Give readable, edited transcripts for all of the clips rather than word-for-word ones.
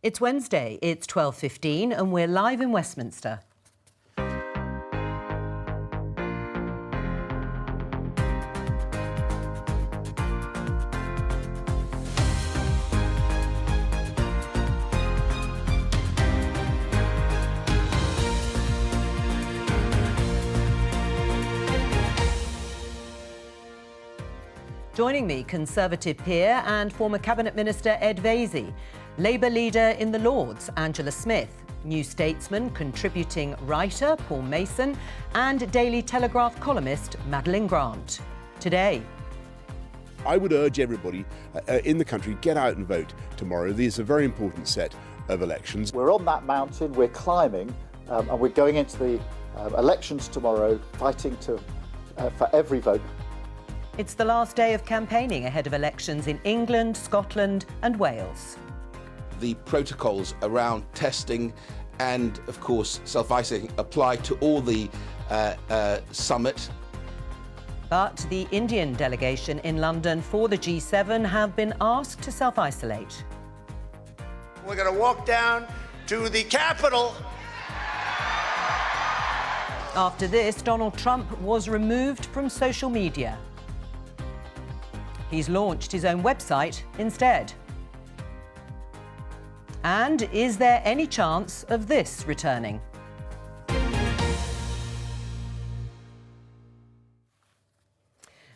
It's Wednesday, it's 12:15 and we're live in Westminster. Joining me, Conservative peer and former Cabinet Minister Ed Vaizey, Labour leader in the Lords, Angela Smith, New Statesman contributing writer Paul Mason and Daily Telegraph columnist Madeline Grant. Today, I would urge everybody in the country, get out and vote tomorrow. These are a very important set of elections. We're on that mountain, we're climbing, and we're going into the elections tomorrow, fighting for every vote. It's the last day of campaigning ahead of elections in England, Scotland and Wales. The protocols around testing and, of course, self-isolating apply to all the summit. But the Indian delegation in London for the G7 have been asked to self-isolate. We're going to walk down to the Capitol. After this, Donald Trump was removed from social media. He's launched his own website instead. And is there any chance of this returning?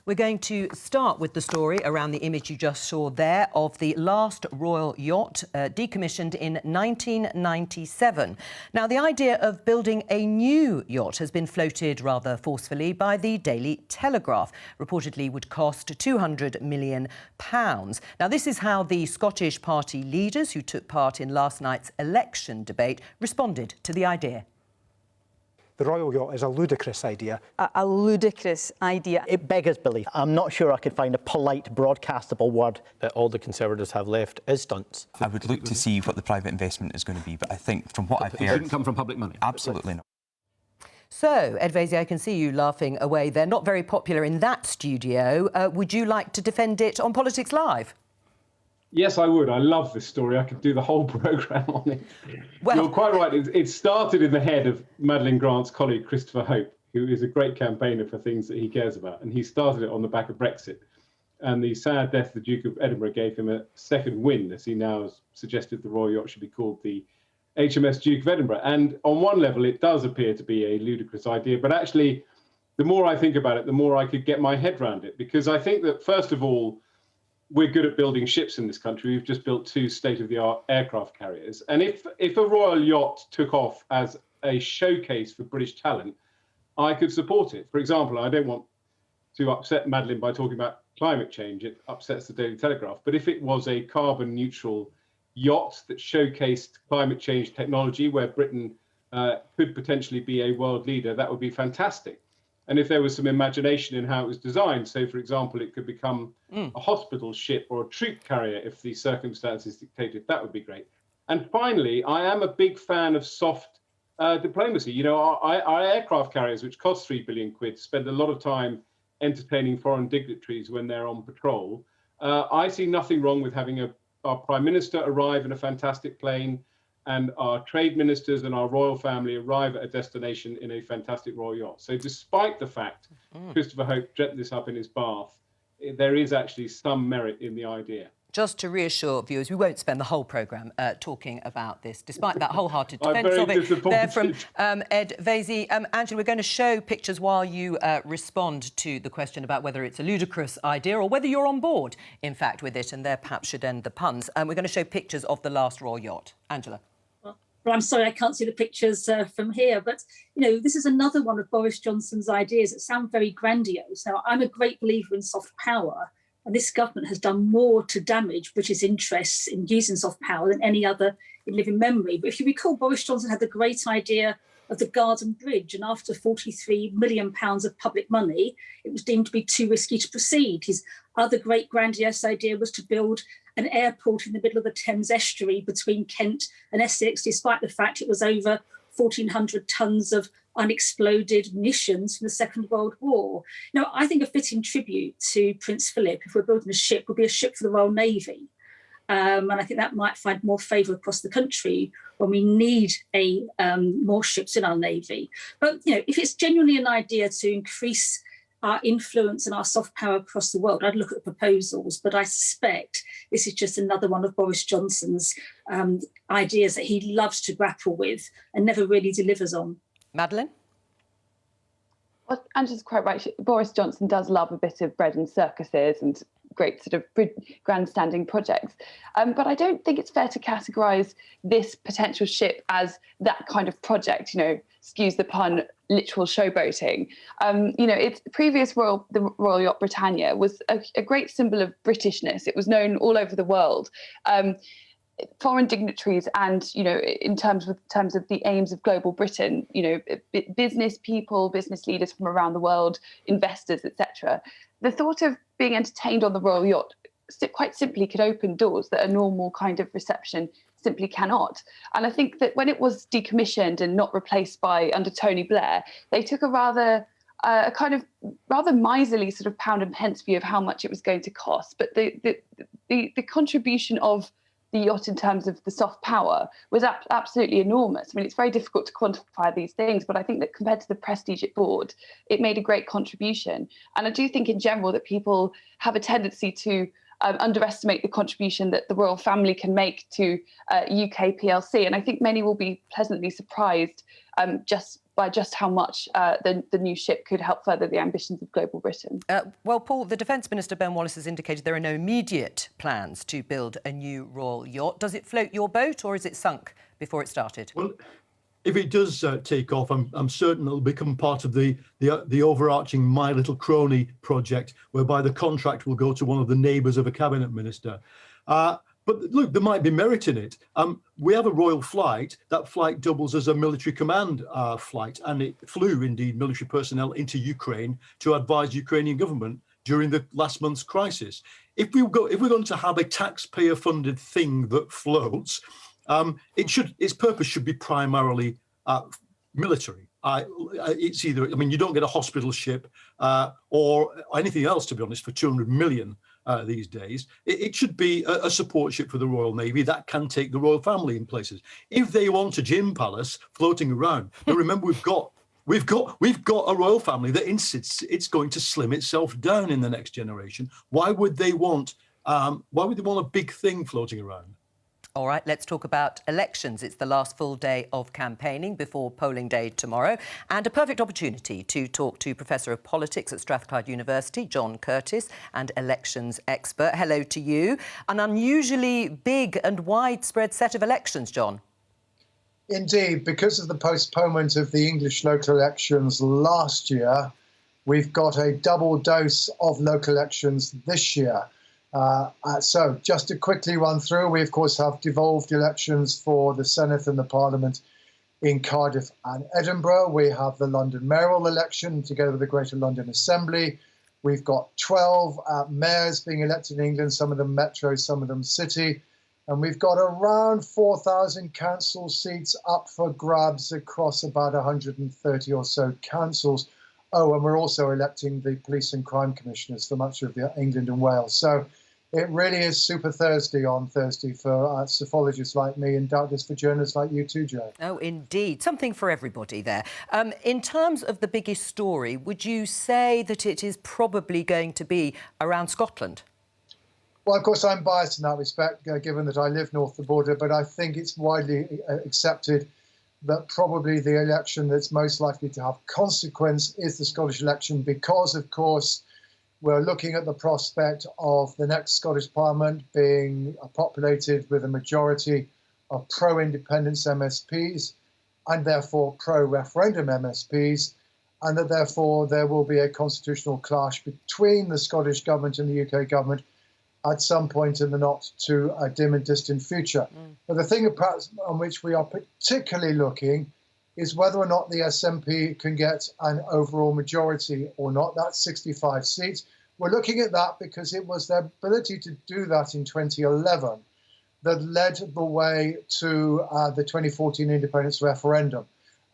We're going to start with the story around the image you just saw there of the last royal yacht decommissioned in 1997. Now, the idea of building a new yacht has been floated rather forcefully by the Daily Telegraph. Reportedly would cost £200 million. Now, this is how the Scottish party leaders who took part in last night's election debate responded to the idea. The royal yacht is a ludicrous idea. A ludicrous idea. It beggars belief. I'm not sure I could find a polite, broadcastable word. That all the Conservatives have left is stunts. I would look to see what the private investment is going to be, but I think from what I've heard... It didn't come from public money? Absolutely not. So, Ed Vaizey, I can see you laughing away. They're not very popular in that studio. Would you like to defend it on Politics Live? Yes, I would. I love this story. I could do the whole programme on it. Well, you're quite right. It started in the head of Madeline Grant's colleague, Christopher Hope, who is a great campaigner for things that he cares about. And he started it on the back of Brexit. And the sad death of the Duke of Edinburgh gave him a second win, as he now has suggested the royal yacht should be called the HMS Duke of Edinburgh. And on one level, it does appear to be a ludicrous idea. But actually, the more I think about it, the more I could get my head around it. Because I think that, first of all, we're good at building ships in this country. We've just built 2 state-of-the-art aircraft carriers. And if a royal yacht took off as a showcase for British talent, I could support it. For example, I don't want to upset Madeline by talking about climate change. It upsets the Daily Telegraph. But if it was a carbon-neutral yacht that showcased climate change technology where Britain could potentially be a world leader, that would be fantastic. And if there was some imagination in how it was designed, so, for example, it could become a hospital ship or a troop carrier if the circumstances dictated, that would be great. And finally, I am a big fan of soft diplomacy. You know, our aircraft carriers, which cost £3 billion, spend a lot of time entertaining foreign dignitaries when they're on patrol. I see nothing wrong with having our Prime Minister arrive in a fantastic plane, and our trade ministers and our royal family arrive at a destination in a fantastic royal yacht. So despite the fact Christopher Hope dreamt this up in his bath, there is actually some merit in the idea. Just to reassure viewers, we won't spend the whole programme talking about this, despite that wholehearted defence of it. There from Ed Vaizey. Angela, we're going to show pictures while you respond to the question about whether it's a ludicrous idea or whether you're on board, in fact, with it, and there perhaps should end the puns. We're going to show pictures of the last royal yacht. Angela. Well, I'm sorry I can't see the pictures from here, but, you know, this is another one of Boris Johnson's ideas that sound very grandiose. Now, I'm a great believer in soft power, and this government has done more to damage British interests in using soft power than any other in living memory. But if you recall, Boris Johnson had the great idea of the Garden Bridge, and after £43 million of public money, it was deemed to be too risky to proceed. His other great grandiose idea was to build an airport in the middle of the Thames estuary between Kent and Essex, despite the fact it was over 1,400 tonnes of unexploded munitions from the Second World War. Now, I think a fitting tribute to Prince Philip, if we're building a ship, would be a ship for the Royal Navy. And I think that might find more favour across the country when we need more ships in our Navy. But, if it's genuinely an idea to increase our influence and our soft power across the world, I'd look at the proposals. But I suspect this is just another one of Boris Johnson's ideas that he loves to grapple with and never really delivers on. Madeleine? Well, Angela's quite right. Boris Johnson does love a bit of bread and circuses and great sort of grandstanding projects. But I don't think it's fair to categorise this potential ship as that kind of project, excuse the pun, literal showboating. It's previous the Royal Yacht Britannia was a great symbol of Britishness. It was known all over the world. Foreign dignitaries and, in terms of the aims of global Britain, business people, business leaders from around the world, investors, etc. The thought of being entertained on the Royal Yacht quite simply could open doors that a normal kind of reception simply cannot. And I think that when it was decommissioned and not replaced under Tony Blair, they took a kind of rather miserly sort of pound and pence view of how much it was going to cost. But the contribution of the yacht in terms of the soft power was absolutely enormous. I mean, it's very difficult to quantify these things, but I think that compared to the prestige it brought, it made a great contribution. And I do think in general that people have a tendency to underestimate the contribution that the royal family can make to UK PLC. And I think many will be pleasantly surprised just how much the new ship could help further the ambitions of global Britain. Well, Paul, the Defence Minister, Ben Wallace, has indicated there are no immediate plans to build a new royal yacht. Does it float your boat or is it sunk before it started? Well, if it does take off, I'm certain it'll become part of the overarching My Little Crony project, whereby the contract will go to one of the neighbours of a cabinet minister. But look, there might be merit in it. We have a royal flight. That flight doubles as a military command flight, and it flew indeed military personnel into Ukraine to advise the Ukrainian government during the last month's crisis. If we're going to have a taxpayer-funded thing that floats, its purpose should be primarily military. It's either, you don't get a hospital ship or anything else, to be honest, for 200 million these days. It should be a support ship for the Royal Navy that can take the royal family in places. If they want a gin palace floating around, now remember we've got a royal family that insists it's going to slim itself down in the next generation. Why would they want a big thing floating around? All right, let's talk about elections. It's the last full day of campaigning before polling day tomorrow, and a perfect opportunity to talk to Professor of Politics at Strathclyde University, John Curtis, and elections expert. Hello to you. An unusually big and widespread set of elections, John. Indeed, because of the postponement of the English local elections last year, we've got a double dose of local elections this year. So just to quickly run through, we of course have devolved elections for the Senate and the Parliament in Cardiff and Edinburgh. We have the London mayoral election together with the Greater London Assembly. We've got 12 mayors being elected in England, some of them metro, some of them city. And we've got around 4,000 council seats up for grabs across about 130 or so councils. Oh, and we're also electing the police and crime commissioners for much of England and Wales. So it really is Super Thursday on Thursday for psephologists like me and doubtless for journalists like you too, Jo. Oh, indeed. Something for everybody there. In terms of the biggest story, would you say that it is probably going to be around Scotland? Well, of course, I'm biased in that respect, given that I live north of the border, but I think it's widely accepted that probably the election that's most likely to have consequence is the Scottish election because, of course, we're looking at the prospect of the next Scottish Parliament being populated with a majority of pro-independence MSPs and therefore pro-referendum MSPs, and that therefore there will be a constitutional clash between the Scottish Government and the UK Government at some point in the not too dim and distant future. But the thing on which we are particularly looking is whether or not the SNP can get an overall majority or not. That's 65 seats. We're looking at that because it was their ability to do that in 2011 that led the way to the 2014 independence referendum.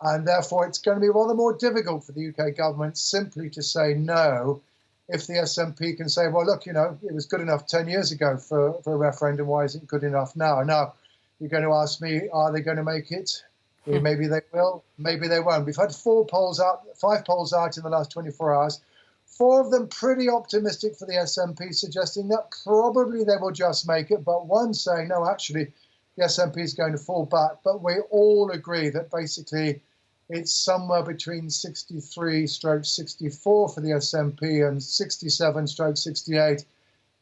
And therefore, it's going to be rather more difficult for the UK government simply to say no if the SNP can say, well, look, you know, it was good enough 10 years ago for a referendum, why isn't it good enough now? Now, you're going to ask me, are they going to make it? Maybe they will, maybe they won't. We've had 5 polls out in the last 24 hours. 4 of them pretty optimistic for the SNP, suggesting that probably they will just make it, but one saying, no, actually, the SNP is going to fall back. But we all agree that basically it's somewhere between 63/64 for the SNP and 67/68.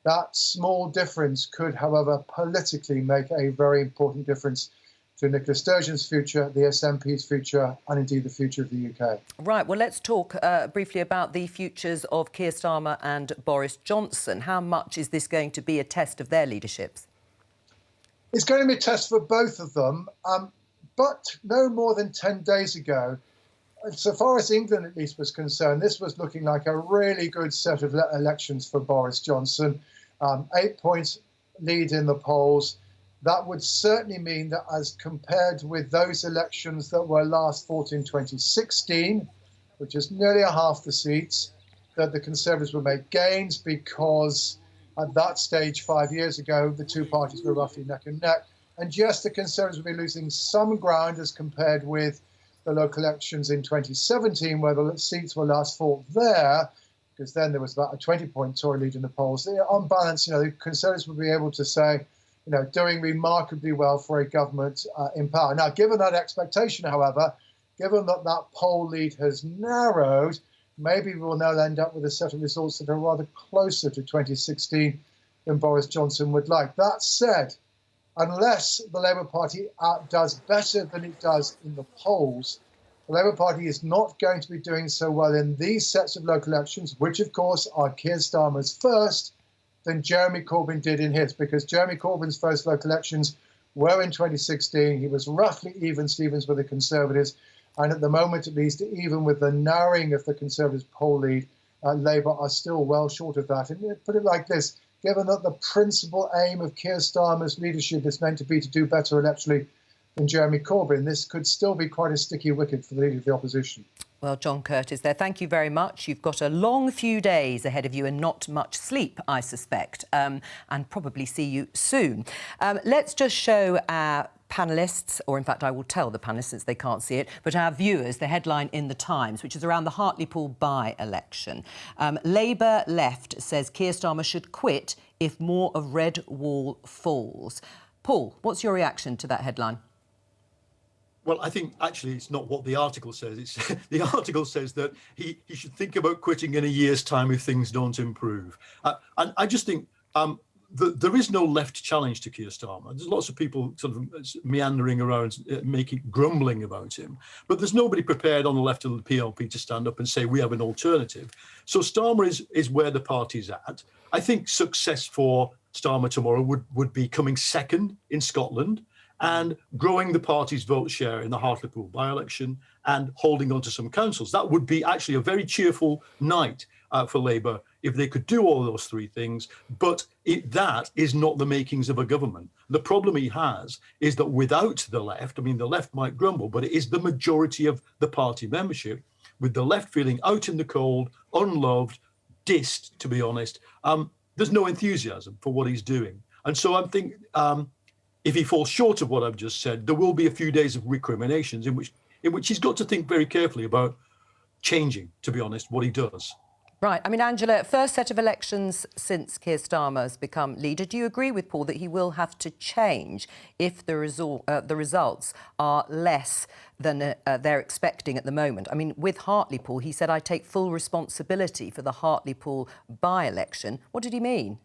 That small difference could, however, politically make a very important difference to Nicola Sturgeon's future, the SNP's future, and indeed the future of the UK. Right, well, let's talk briefly about the futures of Keir Starmer and Boris Johnson. How much is this going to be a test of their leaderships? It's going to be a test for both of them, but no more than 10 days ago, so far as England at least was concerned, this was looking like a really good set of elections for Boris Johnson. 8 points lead in the polls. That would certainly mean that as compared with those elections that were last fought in 2016, which is nearly a half the seats, that the Conservatives would make gains because at that stage 5 years ago, the two parties were roughly neck and neck. And yes, the Conservatives would be losing some ground as compared with the local elections in 2017, where the seats were last fought there, because then there was about a 20-point Tory lead in the polls. On balance, you know, the Conservatives would be able to say, you know, doing remarkably well for a government in power. Now, given that expectation, however, given that that poll lead has narrowed, maybe we'll now end up with a set of results that are rather closer to 2016 than Boris Johnson would like. That said, unless the Labour Party does better than it does in the polls, the Labour Party is not going to be doing so well in these sets of local elections, which, of course, are Keir Starmer's first, than Jeremy Corbyn did in his, because Jeremy Corbyn's first local elections were in 2016. He was roughly even Stevens with the Conservatives. And at the moment, at least, even with the narrowing of the Conservatives' poll lead, Labour are still well short of that. And put it like this, given that the principal aim of Keir Starmer's leadership is meant to be to do better electorally than Jeremy Corbyn, this could still be quite a sticky wicket for the leader of the opposition. Well, John Curtis there, thank you very much. You've got a long few days ahead of you and not much sleep, I suspect, and probably see you soon. Let's just show our panellists, or in fact I will tell the panellists since they can't see it, but our viewers, the headline in The Times, which is around the Hartlepool by-election. Labour left says Keir Starmer should quit if more of Red Wall falls. Paul, what's your reaction to that headline? Well, I think actually it's not what the article says. It's the article says that he should think about quitting in a year's time if things don't improve. And I just think there is no left challenge to Keir Starmer. There's lots of people sort of meandering around, grumbling about him. But there's nobody prepared on the left of the PLP to stand up and say we have an alternative. So Starmer is where the party's at. I think success for Starmer tomorrow would be coming second in Scotland, and growing the party's vote share in the Hartlepool by-election and holding on to some councils. That would be actually a very cheerful night for Labour if they could do all those three things. But that is not the makings of a government. The problem he has is that without the left, I mean, the left might grumble, but it is the majority of the party membership, with the left feeling out in the cold, unloved, dissed, to be honest. There's no enthusiasm for what he's doing. And so I'm thinking, if he falls short of what I've just said, there will be a few days of recriminations in which he's got to think very carefully about changing, to be honest, what he does. Right. I mean, Angela, first set of elections since Keir Starmer has become leader. Do you agree with Paul that he will have to change if the results are less than they're expecting at the moment? I mean, with Hartlepool, he said, I take full responsibility for the Hartlepool by-election. What did he mean?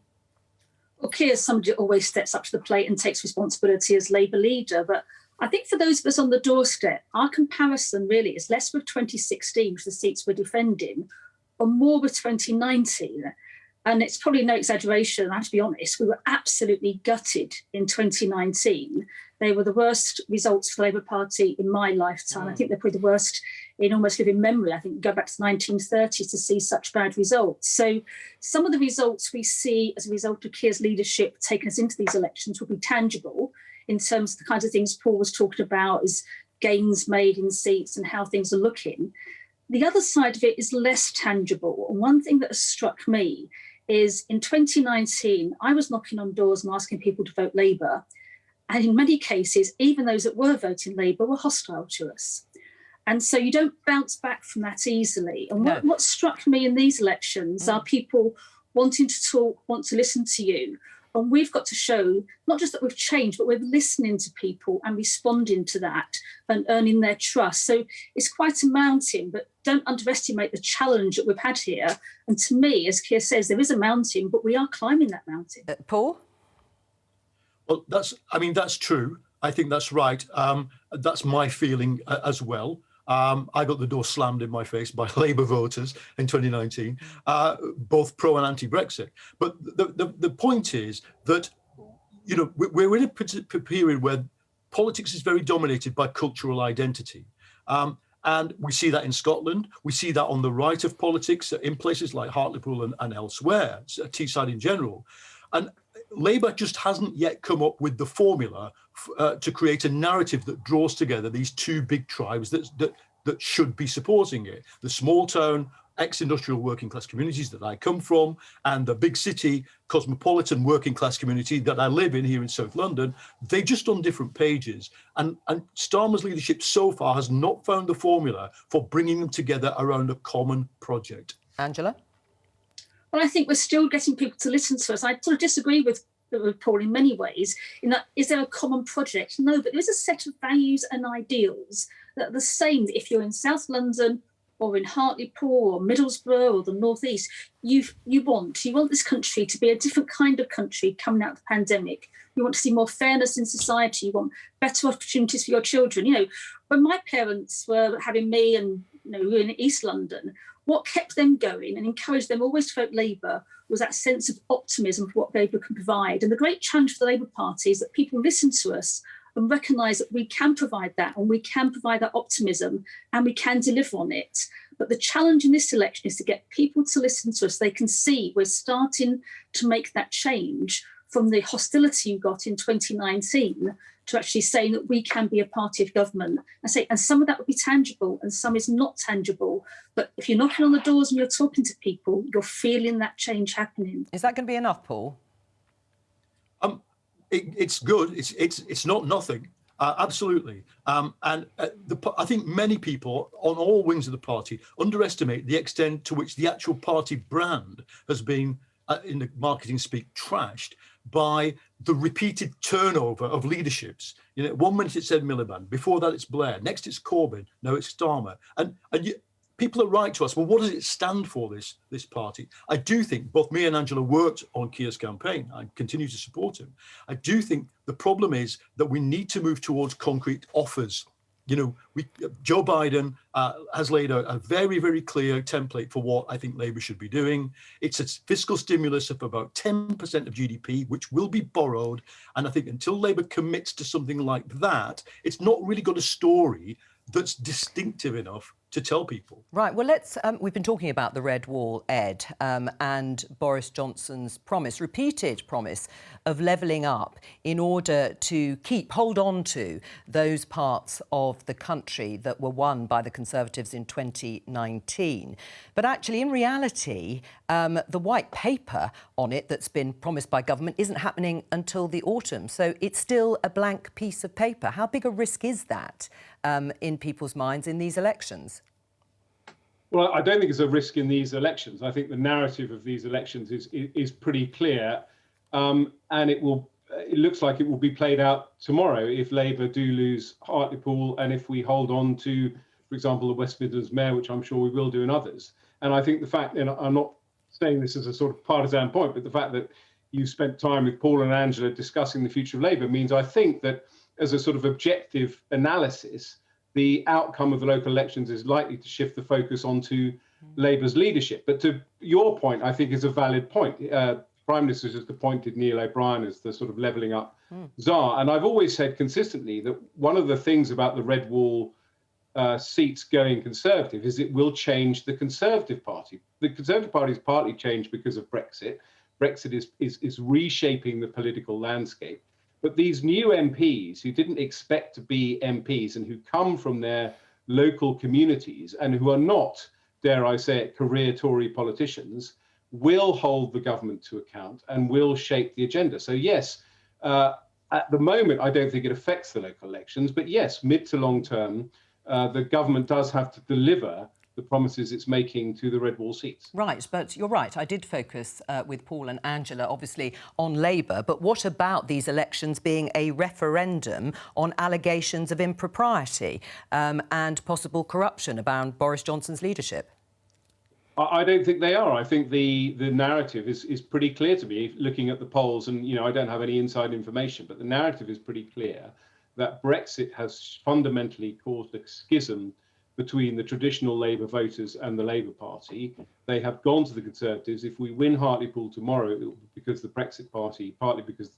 Well, Keir is somebody that always steps up to the plate and takes responsibility as Labour leader. But I think for those of us on the doorstep, our comparison really is less with 2016, which the seats we're defending, or more with 2019. And it's probably no exaggeration, I have to be honest, we were absolutely gutted in 2019. They were the worst results for the Labour Party in my lifetime. I think they're probably the worst in almost living memory. I think go back to the 1930s to see such bad results. So some of the results we see as a result of Keir's leadership taking us into these elections will be tangible in terms of the kinds of things Paul was talking about as gains made in seats and how things are looking. The other side of it is less tangible. And one thing that has struck me is in 2019, I was knocking on doors and asking people to vote Labour. And in many cases, even those that were voting Labour were hostile to us. And so you don't bounce back from that easily. And what struck me in these elections are people wanting to talk, want to listen to you. And we've got to show not just that we've changed, but we're listening to people and responding to that and earning their trust. So it's quite a mountain, but don't underestimate the challenge that we've had here. And to me, as Keir says, there is a mountain, but we are climbing that mountain. Paul? Well, that's true. I think that's right. That's my feeling as well. I got the door slammed in my face by Labour voters in 2019, both pro and anti-Brexit. But the point is that, we're in a period where politics is very dominated by cultural identity. And we see that in Scotland. We see that on the right of politics in places like Hartlepool and elsewhere, Teesside in general. And Labour just hasn't yet come up with the formula to create a narrative that draws together these two big tribes that should be supporting it. The small town, ex-industrial working class communities that I come from, and the big city, cosmopolitan working class community that I live in here in South London, they're just on different pages. And Starmer's leadership so far has not found the formula for bringing them together around a common project. Angela? Well, I think we're still getting people to listen to us. I sort of disagree with Paul in many ways, in that, is there a common project? No, but there is a set of values and ideals that are the same if you're in South London or in Hartlepool or Middlesbrough or the North East. You want this country to be a different kind of country coming out of the pandemic. You want to see more fairness in society. You want better opportunities for your children. When my parents were having me and we were in East London, what kept them going and encouraged them always to vote Labour was that sense of optimism for what Labour can provide. And the great challenge for the Labour Party is that people listen to us and recognise that we can provide that, and we can provide that optimism, and we can deliver on it. But the challenge in this election is to get people to listen to us. They can see we're starting to make that change from the hostility you got in 2019 to actually saying that we can be a party of government. And some of that would be tangible and some is not tangible. But if you're knocking on the doors and you're talking to people, you're feeling that change happening. Is that going to be enough, Paul? It's good. It's not nothing. Absolutely. I think many people on all wings of the party underestimate the extent to which the actual party brand has been, in the marketing speak, trashed by the repeated turnover of leaderships. 1 minute it's Ed Miliband, before that it's Blair, next it's Corbyn, now it's Starmer. And people are right to us, well, what does it stand for, this party? I do think both me and Angela worked on Keir's campaign. I continue to support him. I do think the problem is that we need to move towards concrete offers. Joe Biden has laid out a very, very clear template for what I think Labour should be doing. It's a fiscal stimulus of about 10% of GDP, which will be borrowed. And I think until Labour commits to something like that, it's not really got a story that's distinctive enough to tell people. Right, well, we've been talking about the Red Wall, Ed, and Boris Johnson's repeated promise of levelling up in order to hold on to those parts of the country that were won by the Conservatives in 2019. But actually, in reality, the white paper on it that's been promised by government isn't happening until the autumn. So it's still a blank piece of paper. How big a risk is that in people's minds in these elections? Well, I don't think it's a risk in these elections. I think the narrative of these elections is pretty clear, and it looks like it will be played out tomorrow if Labour do lose Hartlepool and if we hold on to, for example, the West Midlands mayor, which I'm sure we will do, and others. And I think the fact, and I'm not saying this as a sort of partisan point, but the fact that you spent time with Paul and Angela discussing the future of Labour means I think that as a sort of objective analysis, the outcome of the local elections is likely to shift the focus onto Labour's leadership. But to your point, I think is a valid point. Prime Minister just appointed Neil O'Brien as the sort of levelling up czar. And I've always said consistently that one of the things about the Red Wall seats going Conservative is it will change the Conservative Party. The Conservative Party is partly changed because of Brexit. Brexit is reshaping the political landscape. But these new MPs who didn't expect to be MPs and who come from their local communities and who are not, dare I say it, career Tory politicians, will hold the government to account and will shape the agenda. So yes, at the moment, I don't think it affects the local elections, but yes, mid to long term, the government does have to deliver the promises it's making to the red wall seats. Right, but you're right. I did focus with Paul and Angela, obviously, on Labour. But what about these elections being a referendum on allegations of impropriety and possible corruption about Boris Johnson's leadership? I don't think they are. I think the narrative is pretty clear to me, looking at the polls, and I don't have any inside information, but the narrative is pretty clear that Brexit has fundamentally caused a schism between the traditional Labour voters and the Labour Party. They have gone to the Conservatives. If we win Hartlepool tomorrow, it will be because the Brexit Party, partly because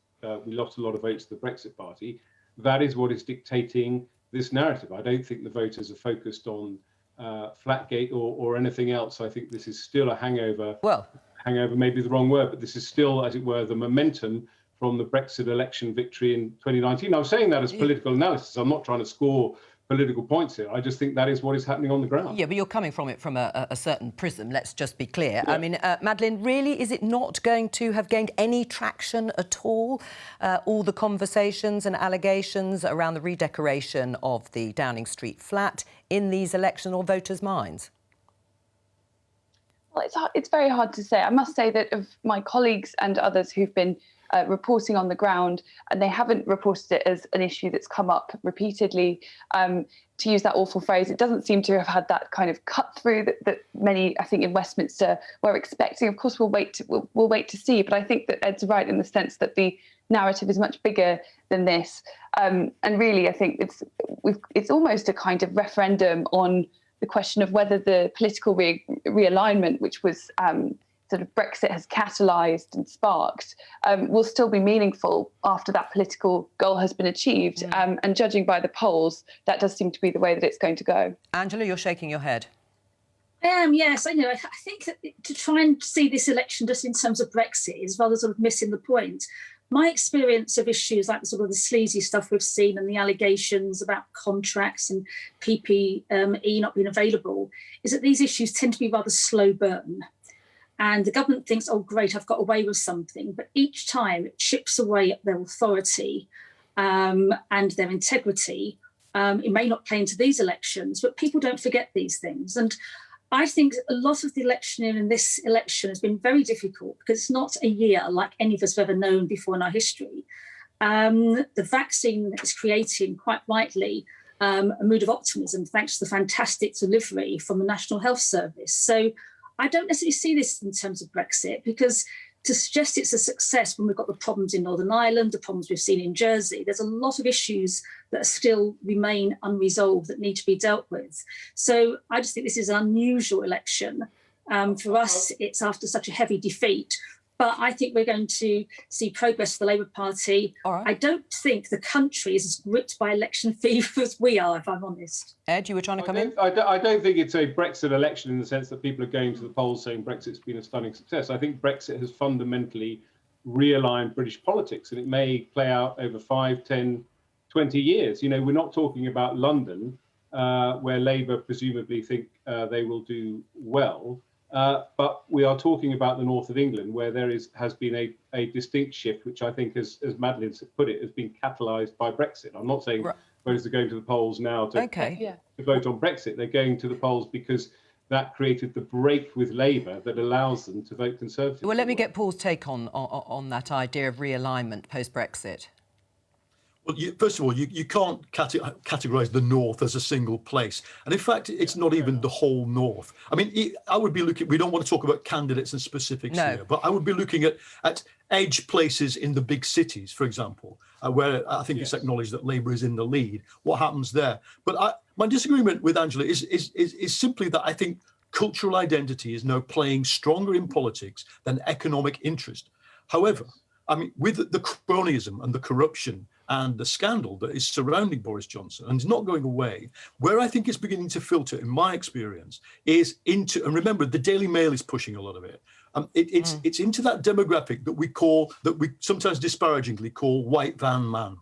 we lost a lot of votes to the Brexit Party, that is what is dictating this narrative. I don't think the voters are focused on Flatgate or anything else. I think this is still a hangover. Well, hangover may be the wrong word, but this is still, as it were, the momentum from the Brexit election victory in 2019. I'm saying that as political analysis. I'm not trying to score political points here. I just think that is what is happening on the ground. Yeah, but you're coming from it from a certain prism, let's just be clear. Yeah. I mean, Madeleine, really, is it not going to have gained any traction at all? All the conversations and allegations around the redecoration of the Downing Street flat in these election or voters' minds? Well, it's very hard to say. I must say that of my colleagues and others who've been reporting on the ground, and they haven't reported it as an issue that's come up repeatedly. To use that awful phrase, it doesn't seem to have had that kind of cut through that many, I think, in Westminster were expecting. Of course, we'll wait to see. But I think that Ed's right in the sense that the narrative is much bigger than this. And really, I think it's almost a kind of referendum on the question of whether the political realignment, which was sort of Brexit has catalysed and sparked, will still be meaningful after that political goal has been achieved. Yeah. And judging by the polls, that does seem to be the way that it's going to go. Angela, you're shaking your head. Yes, I know. I think that to try and see this election just in terms of Brexit is rather sort of missing the point. My experience of issues like sort of the sleazy stuff we've seen and the allegations about contracts and PPE not being available is that these issues tend to be rather slow burn. And the government thinks, oh, great, I've got away with something. But each time it chips away at their authority and their integrity. It may not play into these elections, but people don't forget these things. And I think a lot of the electioneering in this election has been very difficult because it's not a year like any of us have ever known before in our history. The vaccine is creating, quite rightly, a mood of optimism thanks to the fantastic delivery from the National Health Service. So I don't necessarily see this in terms of Brexit, because to suggest it's a success when we've got the problems in Northern Ireland, the problems we've seen in Jersey, there's a lot of issues that still remain unresolved that need to be dealt with. So I just think this is an unusual election. For us, it's after such a heavy defeat. But I think we're going to see progress for the Labour Party. All right. I don't think the country is as gripped by election fever as we are, if I'm honest. Ed, you were trying to come in? I don't think it's a Brexit election in the sense that people are going to the polls saying Brexit's been a stunning success. I think Brexit has fundamentally realigned British politics, and it may play out over 5, 10, 20 years. You know, we're not talking about London, where Labour presumably think they will do well. But we are talking about the north of England, where there has been a distinct shift, which I think, as Madeleine put it, has been catalysed by Brexit. I'm not saying voters are going to the polls now to vote on Brexit. They're going to the polls because that created the break with Labour that allows them to vote Conservative. Well, let me get Paul's take on that idea of realignment post-Brexit. Well, first of all, you can't categorise the North as a single place. And in fact, it's not even the whole North. I mean, I would be looking, we don't want to talk about candidates and specifics here, but I would be looking at edge places in the big cities, for example, where I think it's acknowledged that Labour is in the lead. What happens there? But my disagreement with Angela is simply that I think cultural identity is now playing stronger in politics than economic interest. However, I mean, with the cronyism and the corruption and the scandal that is surrounding Boris Johnson and is not going away, where I think it's beginning to filter, in my experience, is into, and remember, the Daily Mail is pushing a lot of it. It's into that demographic that we sometimes disparagingly call white van man.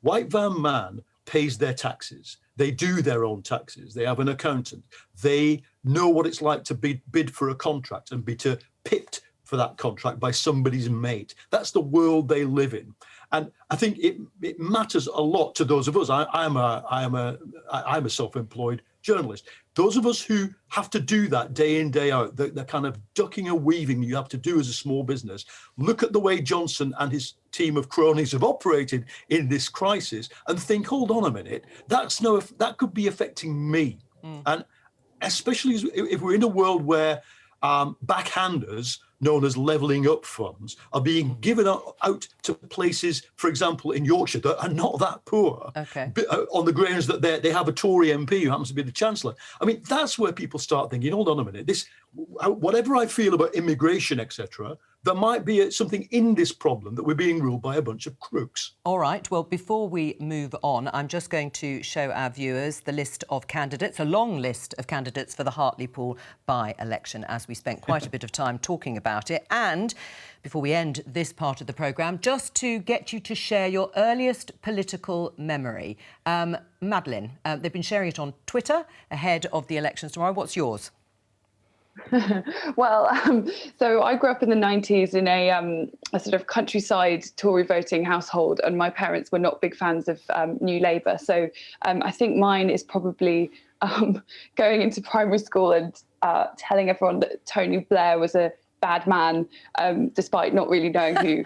White van man pays their taxes. They do their own taxes. They have an accountant. They know what it's like to bid for a contract and be pipped for that contract by somebody's mate. That's the world they live in. And I think it matters a lot to those of us. I'm a self-employed journalist. Those of us who have to do that day in, day out, the kind of ducking and weaving you have to do as a small business, look at the way Johnson and his team of cronies have operated in this crisis and think, hold on a minute, that could be affecting me. And especially if we're in a world where backhanders, known as levelling up funds, are being given out to places, for example, in Yorkshire, that are not that poor, on the grounds that they have a Tory MP who happens to be the Chancellor. I mean, that's where people start thinking, hold on a minute, whatever I feel about immigration, etc., there might be something in this problem that we're being ruled by a bunch of crooks. All right. Well, before we move on, I'm just going to show our viewers the list of candidates, a long list of candidates for the Hartlepool by-election, as we spent quite a bit of time talking about it. And before we end this part of the programme, just to get you to share your earliest political memory. Madeleine, they've been sharing it on Twitter ahead of the elections tomorrow. What's yours? Well, so I grew up in the 90s in a sort of countryside Tory voting household, and my parents were not big fans of New Labour. So I think mine is probably going into primary school and telling everyone that Tony Blair was a bad man, despite not really knowing who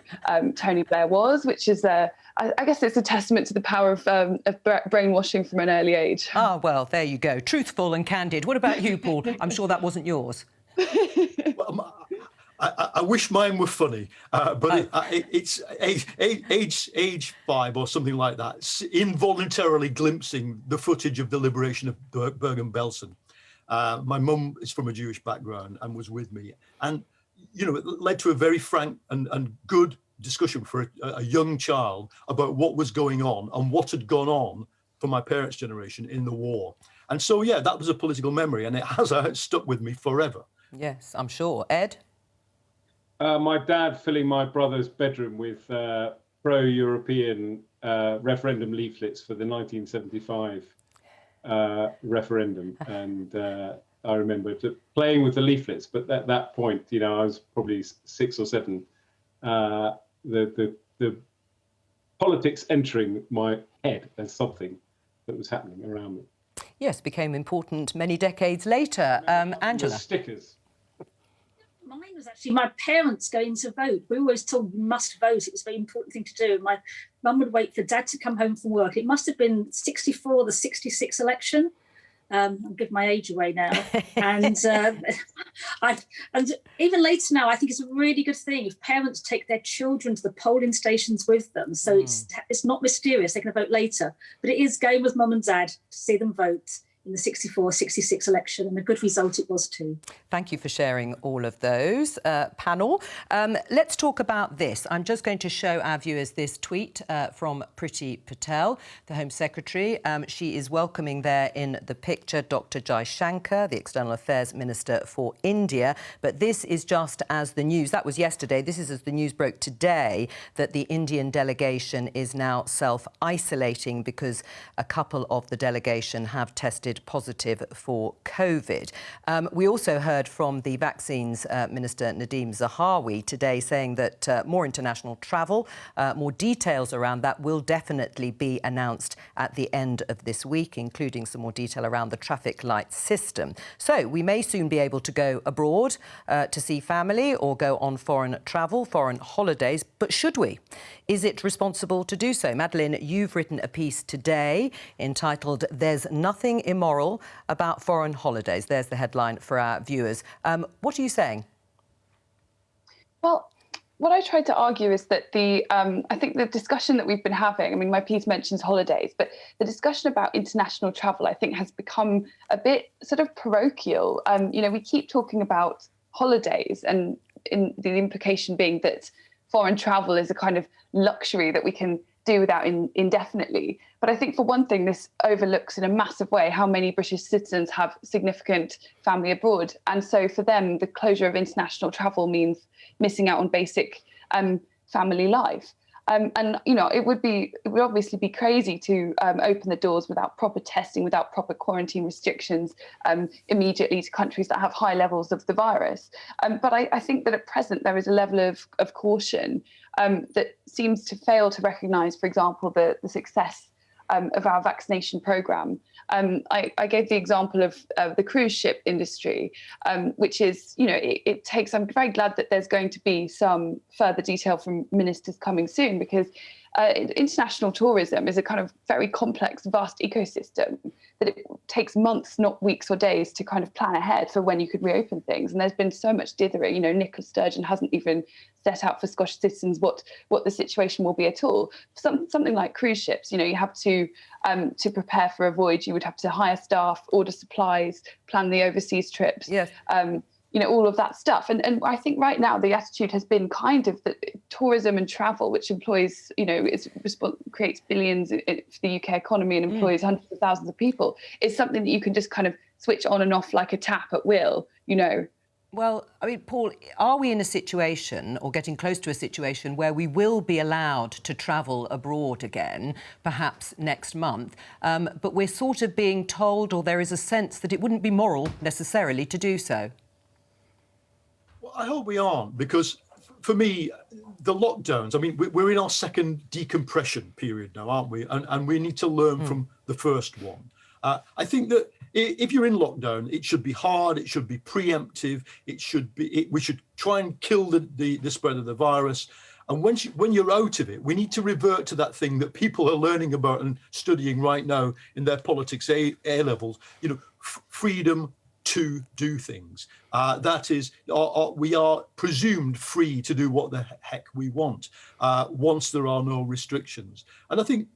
Tony Blair was, which is I guess it's a testament to the power of brainwashing from an early age. Ah, well, there you go. Truthful and candid. What about you, Paul? I'm sure that wasn't yours. Well, I wish mine were funny, but it's age 5 or something like that, involuntarily glimpsing the footage of the liberation of Bergen-Belsen. My mum is from a Jewish background and was with me. And, you know, it led to a very frank and good discussion for a young child about what was going on and what had gone on for my parents' generation in the war. And so, yeah, that was a political memory, and it has stuck with me forever. Yes, I'm sure. Ed? My dad filling my brother's bedroom with pro-European referendum leaflets for the 1975 referendum. And I remember playing with the leaflets, but at that point, you know, I was probably 6 or 7. The politics entering my head as something that was happening around me. Yes, became important many decades later. Angela? Stickers. Mine was actually my parents going to vote. We were always told you must vote. It was a very important thing to do. My mum would wait for dad to come home from work. It must have been 64, the 66 election. I'll give my age away now. And and even later now, I think it's a really good thing if parents take their children to the polling stations with them. So it's not mysterious. They can vote later. But it is going with mum and dad to see them vote in the 64, 66 election, and a good result it was too. Thank you for sharing all of those, panel. Let's talk about this. I'm just going to show our viewers this tweet from Priti Patel, the Home Secretary. She is welcoming there in the picture Dr. Jai Shankar, the External Affairs Minister for India. But this is just as the news, that was yesterday, this is as the news broke today, that the Indian delegation is now self-isolating because a couple of the delegation have tested positive for COVID. We also heard from the Vaccines Minister Nadeem Zahawi today saying that more international travel, more details around that will definitely be announced at the end of this week, including some more detail around the traffic light system. So we may soon be able to go abroad to see family or go on foreign travel, foreign holidays. But should we? Is it responsible to do so? Madeleine, you've written a piece today entitled "There's Nothing Immoral About Foreign Holidays." There's the headline for our viewers. What are you saying? Well, what I tried to argue is that I think the discussion that we've been having, I mean, my piece mentions holidays, but the discussion about international travel, I think, has become a bit sort of parochial. You know, we keep talking about holidays, and in the implication being that foreign travel is a kind of luxury that we can do without indefinitely. But I think, for one thing, this overlooks in a massive way how many British citizens have significant family abroad. And so for them, the closure of international travel means missing out on basic family life. And it would obviously be crazy to open the doors without proper testing, without proper quarantine restrictions immediately to countries that have high levels of the virus. But I think that at present there is a level of caution that seems to fail to recognise, for example, the success of our vaccination programme. I gave the example of the cruise ship industry, which is, it takes, I'm very glad that there's going to be some further detail from ministers coming soon, because international tourism is a kind of very complex, vast ecosystem that it takes months, not weeks or days, to kind of plan ahead for when you could reopen things. And there's been so much dithering. Nicola Sturgeon hasn't even set out for Scottish citizens what the situation will be at all. Something like cruise ships, you have to prepare for a voyage, you would have to hire staff, order supplies, plan the overseas trips. Yes. All of that stuff. And I think right now the attitude has been kind of that tourism and travel, which employs, creates billions for the UK economy and employs hundreds of thousands of people, is something that you can just kind of switch on and off like a tap at will, Well, Paul, are we in a situation, or getting close to a situation, where we will be allowed to travel abroad again, perhaps next month, but we're sort of being told, or there is a sense that it wouldn't be moral necessarily to do so? Well, I hope we aren't, because for me, the lockdowns, we're in our second decompression period now, aren't we? And we need to learn from the first one. I think that if you're in lockdown, it should be hard, it should be preemptive, we should try and kill the spread of the virus. And when you're out of it, we need to revert to that thing that people are learning about and studying right now in their politics A levels, freedom to do things. That is, we are presumed free to do what the heck we want once there are no restrictions. And I think,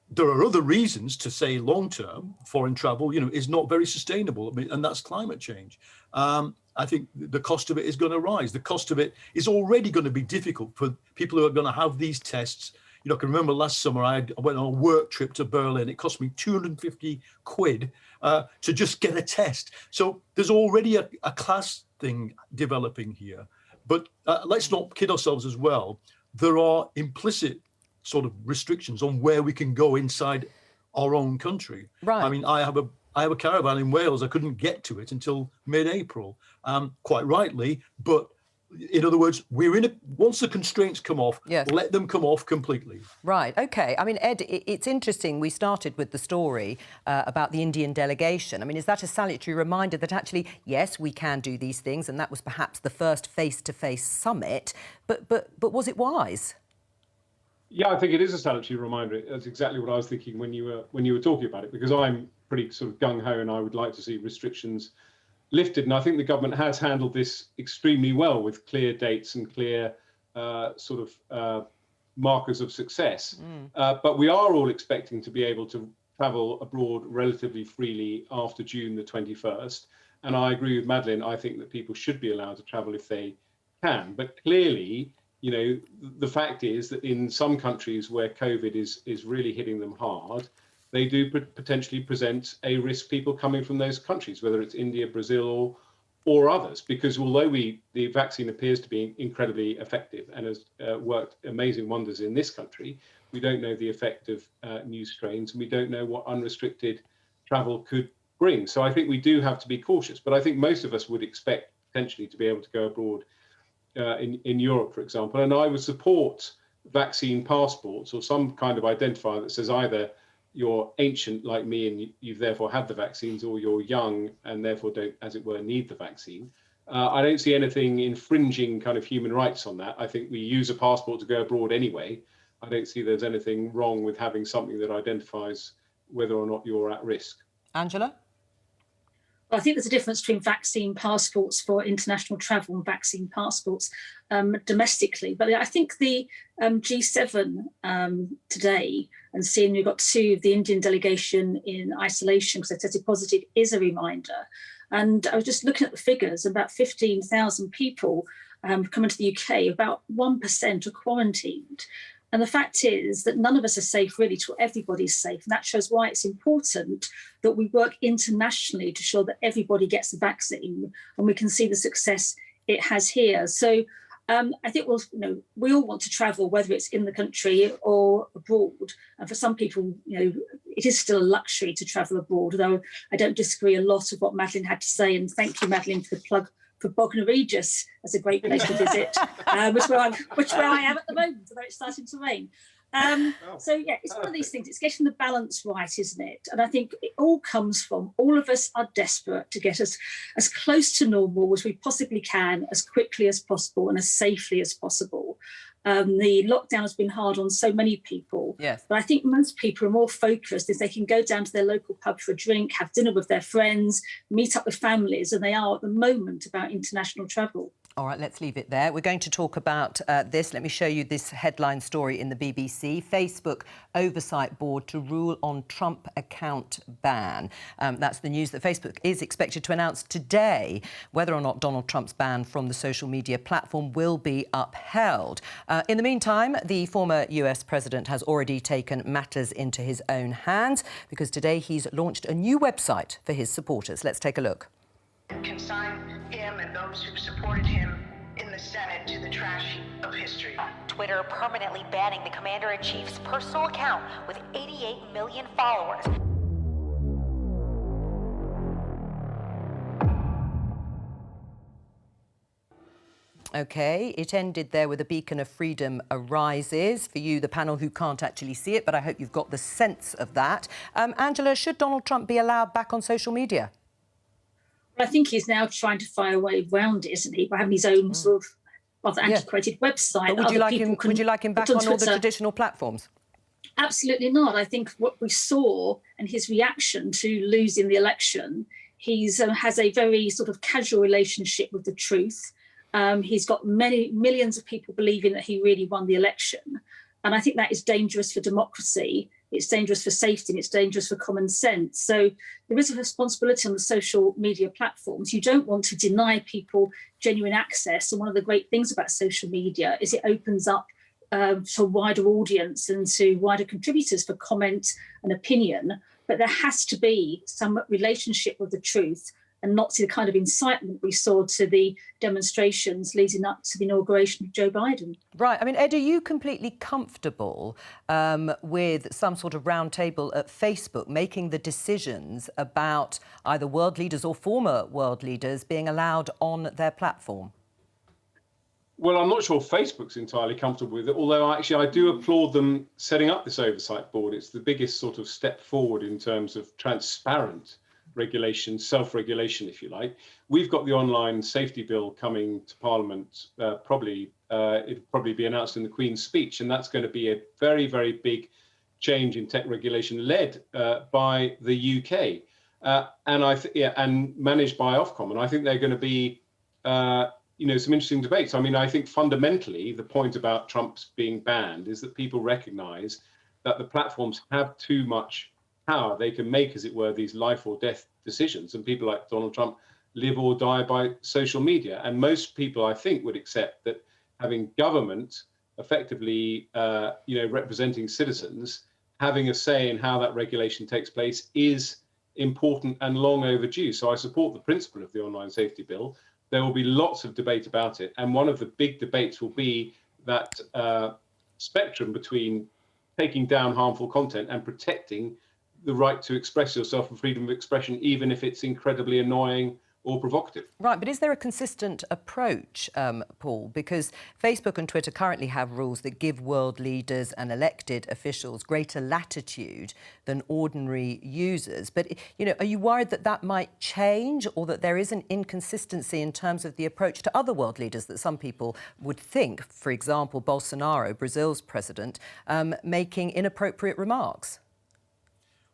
there are other reasons to say long-term foreign travel, is not very sustainable, and that's climate change. I think the cost of it is going to rise. The cost of it is already going to be difficult for people who are going to have these tests. I can remember last summer I went on a work trip to Berlin. It cost me 250 quid to just get a test. So there's already a class thing developing here. But let's not kid ourselves as well. There are implicit sort of restrictions on where we can go inside our own country. Right. I have a caravan in Wales. I couldn't get to it until mid-April, quite rightly. But in other words, once the constraints come off, let them come off completely. Right, OK. Ed, it's interesting. We started with the story about the Indian delegation. Is that a salutary reminder that actually, yes, we can do these things, and that was perhaps the first face-to-face summit, but was it wise? Yeah, I think it is a salutary reminder. That's exactly what I was thinking when you were talking about it, because I'm pretty sort of gung-ho and I would like to see restrictions lifted. And I think the government has handled this extremely well, with clear dates and clear markers of success. But we are all expecting to be able to travel abroad relatively freely after June the 21st. And I agree with Madeleine. I think that people should be allowed to travel if they can. But clearly, the fact is that in some countries where COVID is really hitting them hard, they do potentially present a risk, people coming from those countries, whether it's India, Brazil, or others, because although the vaccine appears to be incredibly effective and has worked amazing wonders in this country, we don't know the effect of new strains, and we don't know what unrestricted travel could bring. So I think we do have to be cautious, but I think most of us would expect potentially to be able to go abroad in Europe, for example. And I would support vaccine passports, or some kind of identifier that says either you're ancient like me and you've therefore had the vaccines, or you're young and therefore don't, as it were, need the vaccine. I don't see anything infringing kind of human rights on that. I think we use a passport to go abroad anyway. I don't see there's anything wrong with having something that identifies whether or not you're at risk. Angela? Well, I think there's a difference between vaccine passports for international travel and vaccine passports domestically. But I think the G7 today, and seeing we've got two of the Indian delegation in isolation because they tested positive, is a reminder. And I was just looking at the figures, about 15,000 people coming to the UK, about 1% are quarantined. And the fact is that none of us are safe really till everybody's safe. And that shows why it's important that we work internationally to ensure that everybody gets the vaccine, and we can see the success it has here. So I think we all want to travel, whether it's in the country or abroad. And for some people, it is still a luxury to travel abroad, although I don't disagree a lot of what Madeleine had to say. And thank you, Madeleine, for the plug for Bognor Regis as a great place to visit, which where I am at the moment, although it's starting to rain. So yeah, it's one of these things. It's getting the balance right, isn't it? And I think it all comes from all of us are desperate to get us as close to normal as we possibly can, as quickly as possible and as safely as possible. The lockdown has been hard on so many people, yes, but I think most people are more focused if they can go down to their local pub for a drink, have dinner with their friends, meet up with families, than they are at the moment about international travel. All right, let's leave it there. We're going to talk about this. Let me show you this headline story in the BBC. Facebook Oversight Board to rule on Trump account ban. That's the news that Facebook is expected to announce today whether or not Donald Trump's ban from the social media platform will be upheld. In the meantime, the former US president has already taken matters into his own hands because today he's launched a new website for his supporters. Let's take a look. Consign him and those who supported him in the Senate to the trash heap of history. Twitter permanently banning the commander-in-chief's personal account with 88 million followers. OK, it ended there with a beacon of freedom arises. For you, the panel who can't actually see it, but I hope you've got the sense of that. Angela, should Donald Trump be allowed back on social media? I think he's now trying to find a way around it, isn't he, by having his own sort of rather antiquated website. But would you like him back on all the traditional platforms? Absolutely not. I think what we saw and his reaction to losing the election, he's has a very sort of casual relationship with the truth. He's got millions of people believing that he really won the election. And I think that is dangerous for democracy. It's dangerous for safety and it's dangerous for common sense. So there is a responsibility on the social media platforms. You don't want to deny people genuine access. And one of the great things about social media is it opens up to a wider audience and to wider contributors for comment and opinion. But there has to be some relationship with the truth and not to the kind of incitement we saw to the demonstrations leading up to the inauguration of Joe Biden. Right. I mean, Ed, are you completely comfortable with some sort of round table at Facebook making the decisions about either world leaders or former world leaders being allowed on their platform? Well, I'm not sure Facebook's entirely comfortable with it, although I do applaud them setting up this oversight board. It's the biggest sort of step forward in terms of transparent regulation, self-regulation, if you like. We've got the online safety bill coming to Parliament. It'll probably be announced in the Queen's speech, and that's going to be a very, very big change in tech regulation led by the UK and managed by Ofcom. And I think they're going to be, some interesting debates. I mean, I think fundamentally the point about Trump's being banned is that people recognise that the platforms have too much power. They can make, as it were, these life or death decisions, and people like Donald Trump live or die by social media. And most people, I think, would accept that having government effectively, representing citizens, having a say in how that regulation takes place is important and long overdue. So I support the principle of the online safety bill. There will be lots of debate about it, and one of the big debates will be that spectrum between taking down harmful content and protecting the right to express yourself and freedom of expression, even if it's incredibly annoying or provocative. Right, but is there a consistent approach, Paul? Because Facebook and Twitter currently have rules that give world leaders and elected officials greater latitude than ordinary users. But, are you worried that that might change, or that there is an inconsistency in terms of the approach to other world leaders that some people would think, for example, Bolsonaro, Brazil's president, making inappropriate remarks?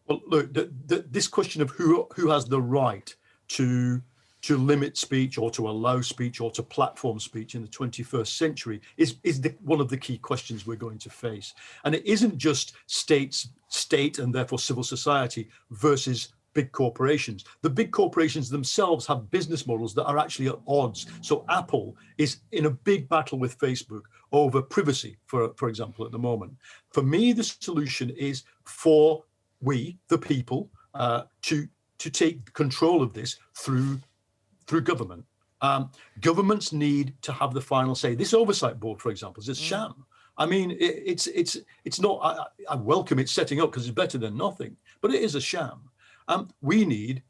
Well, look, this question of who has the right to limit speech or to allow speech or to platform speech in the 21st century is one of the key questions we're going to face. And it isn't just state and therefore civil society versus big corporations. The big corporations themselves have business models that are actually at odds. So Apple is in a big battle with Facebook over privacy, for example, at the moment. For me, the solution is for we, the people, to take control of this through government. Governments need to have the final say. This oversight board, for example, is a sham. I mean, it's not. I welcome it setting up because it's better than nothing, but it is a sham. We need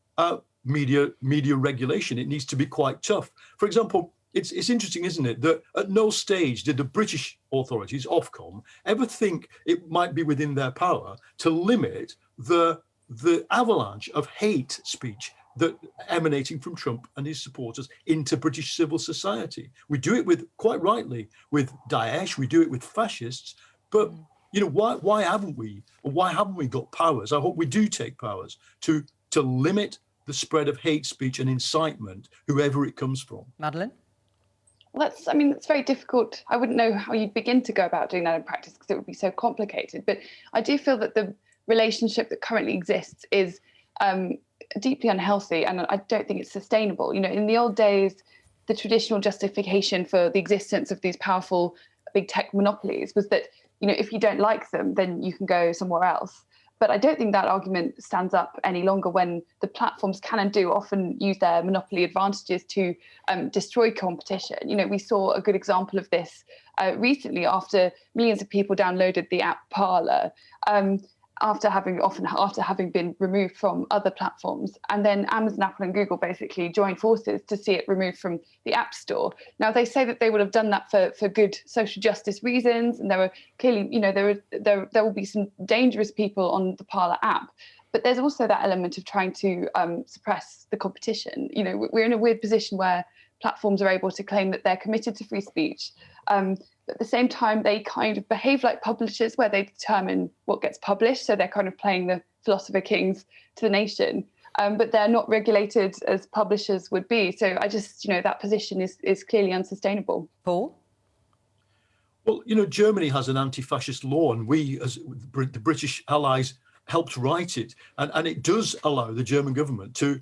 media regulation. It needs to be quite tough. For example, it's interesting, isn't it, that at no stage did the British authorities, Ofcom, ever think it might be within their power to limit the avalanche of hate speech that emanating from Trump and his supporters into British civil society. We do it with, quite rightly, with Daesh. We do it with fascists. But why haven't we? Or why haven't we got powers? I hope we do take powers to limit the spread of hate speech and incitement, whoever it comes from. Madeleine? Well, it's very difficult. I wouldn't know how you'd begin to go about doing that in practice because it would be so complicated. But I do feel that the relationship that currently exists is deeply unhealthy, and I don't think it's sustainable. In the old days, the traditional justification for the existence of these powerful big tech monopolies was that, if you don't like them, then you can go somewhere else. But I don't think that argument stands up any longer when the platforms can and do often use their monopoly advantages to destroy competition. We saw a good example of this recently after millions of people downloaded the app Parler. After having been removed from other platforms. And then Amazon, Apple and Google basically joined forces to see it removed from the App Store. Now, they say that they would have done that for good social justice reasons. And there were clearly, there will be some dangerous people on the Parler app. But there's also that element of trying to suppress the competition. We're in a weird position where platforms are able to claim that they're committed to free speech. But at the same time, they kind of behave like publishers where they determine what gets published. So they're kind of playing the philosopher kings to the nation, but they're not regulated as publishers would be. So I just, that position is clearly unsustainable. Paul? Well, Germany has an anti-fascist law, and we, as the British allies, helped write it. And it does allow the German government to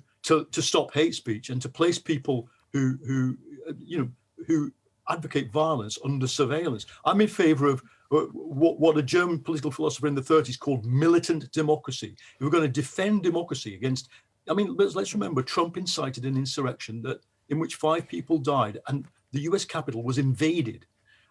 stop hate speech and to place people who advocate violence under surveillance. I'm in favour of what a German political philosopher in the 30s called militant democracy. If we're going to defend democracy against, let's remember Trump incited an insurrection in which 5 people died and the US Capitol was invaded.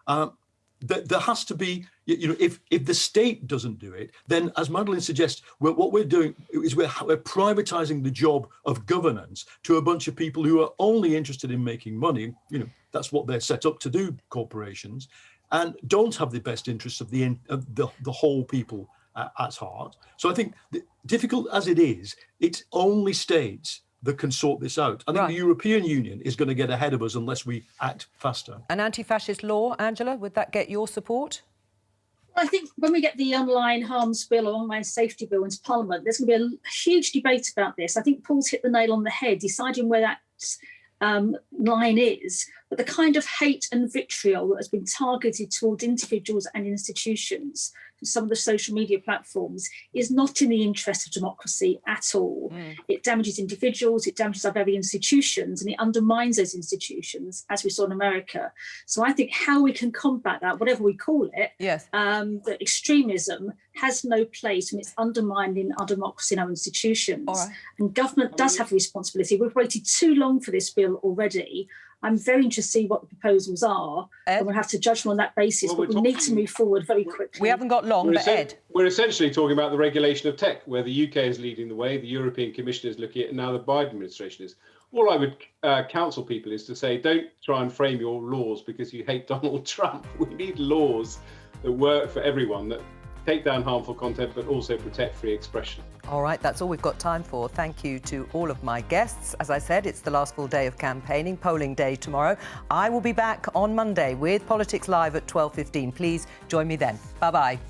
There has to be, if the state doesn't do it, then as Madeleine suggests, what we're doing is we're privatizing the job of governance to a bunch of people who are only interested in making money. That's what they're set up to do, corporations, and don't have the best interests of the whole people at heart. So I think, difficult as it is, it's only states that can sort this out. I think the European Union is going to get ahead of us unless we act faster. An anti-fascist law, Angela, would that get your support? I think when we get the online harms bill or online safety bill into Parliament, there's going to be a huge debate about this. I think Paul's hit the nail on the head, deciding where that line is, but the kind of hate and vitriol that has been targeted towards individuals and institutions from some of the social media platforms is not in the interest of democracy at all. It damages individuals, it damages our very institutions, and it undermines those institutions, as we saw in America. So I think how we can combat that, whatever we call it, that extremism has no place when it's undermining our democracy and our institutions. And government does have a responsibility. We've waited too long for this bill already. I'm very interested to see what the proposals are, and we'll have to judge them on that basis, but we need to move forward very quickly. We haven't got long, but Ed. We're essentially talking about the regulation of tech, where the UK is leading the way, the European Commission is looking at it, and now the Biden administration is. All I would counsel people is to say, don't try and frame your laws because you hate Donald Trump. We need laws that work for everyone, that take down harmful content, but also protect free expression. All right, that's all we've got time for. Thank you to all of my guests. As I said, it's the last full day of campaigning, polling day tomorrow. I will be back on Monday with Politics Live at 12:15. Please join me then. Bye-bye.